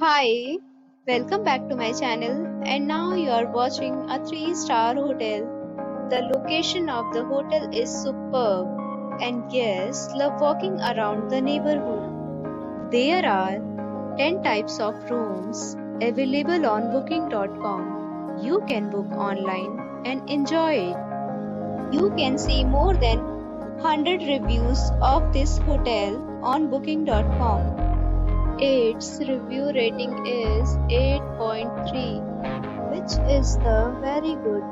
Hi, welcome back to my channel, and now you are watching a 3-star hotel. The location of the hotel is superb, and guests love walking around the neighborhood. There are 10 types of rooms available on booking.com. You can book online and enjoy it. You can see more than 100 reviews of this hotel on booking.com. Its review rating is 8.3, which is the very good.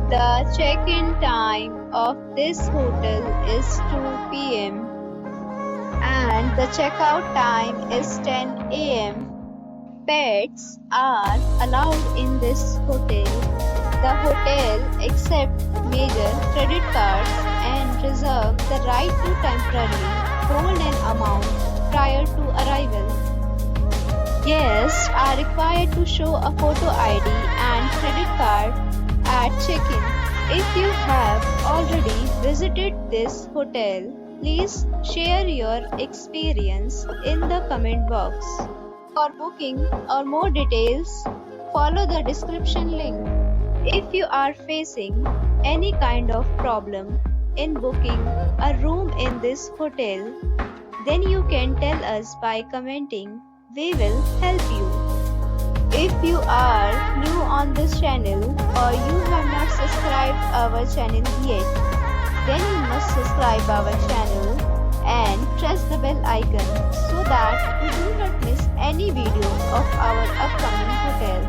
The check-in time of this hotel is 2 p.m. and the checkout time is 10 a.m. Pets are allowed in this hotel. The hotel accepts major credit cards and reserves the right to temporarily hold an amount prior to arrival. Guests are required to show a photo ID and credit card at check-in. If you have already visited this hotel, please share your experience in the comment box. For booking or more details, follow the description link. If you are facing any kind of problem in booking a room in this hotel, then you can tell us by commenting. We will help you. If you are new on this channel or you have not subscribed our channel yet, then you must subscribe our channel and press the bell icon so that you do not miss any video of our upcoming hotel.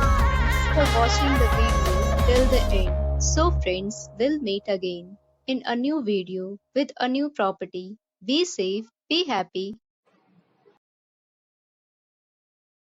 Thanks for watching the video till the end. So friends, we'll meet again in a new video with a new property. Be safe, be happy.